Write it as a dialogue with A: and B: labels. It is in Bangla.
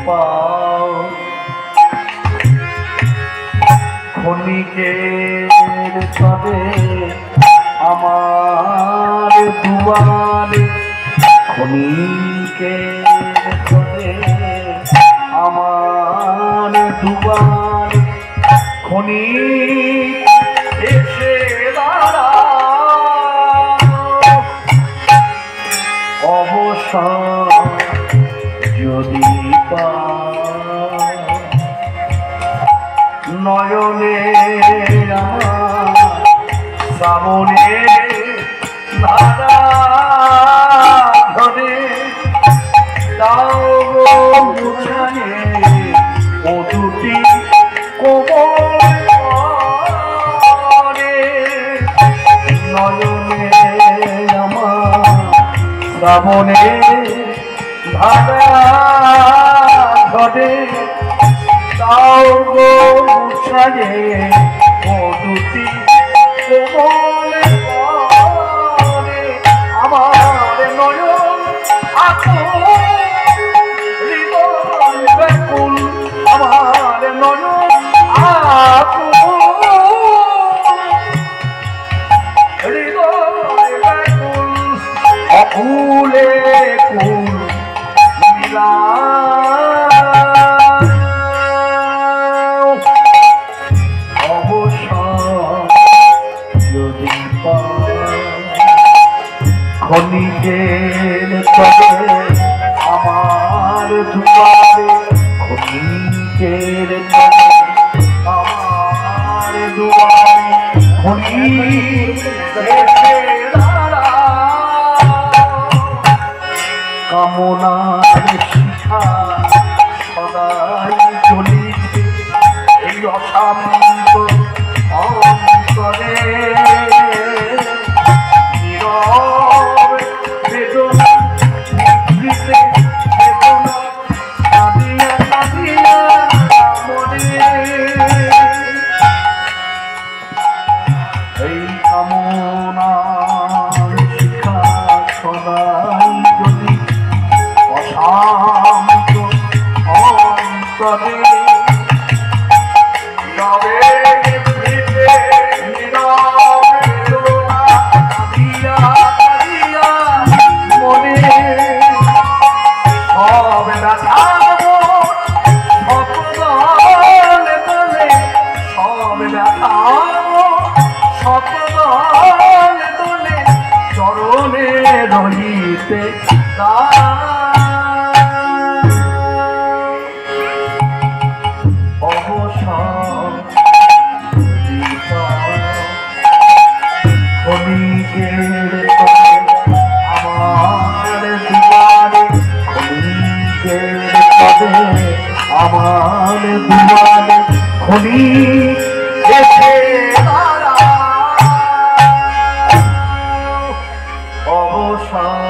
A: পাও ক্ষণিকের তবে আমার দুয়ারে ক্ষণিকের তবে আমার দুয়ারে ক্ষণিক এসে দাঁড়াও অবসর যদি নয়নে শ্রাবণে ধারা ধরে তাও মুছানে ও দুটি কোমরে নয়নে শ্রাবণে ধারা ধরে তাও গো মুছানে ও দুটি কোমরে আমার নয়ন আকুল হৃদয় ব্যাকুল আমার নয়ন আকুল হৃদয় ব্যাকুল অকুলে কুল মিলা ক্ষণিকের তবে আমার দুয়ারে ক্ষণিকের তবে আমার দুয়ারে ক্ষণিক এসে কামনার শিখা সদাই জ্বলিছে এই অশান্ত অন্তরে এই কামনার শিখা সদাই যদি অশান্ত অন্তরে তবে মনে সব ব্যথাবো সকলে তোলে সব ব্যথাবো সকলে তোলে চরণে রহিতে অবসর ক্ষণিকের আমার দুয়ারে ক্ষণিকের পদে আমার দুয়ারে ক্ষণিক এসে অবসর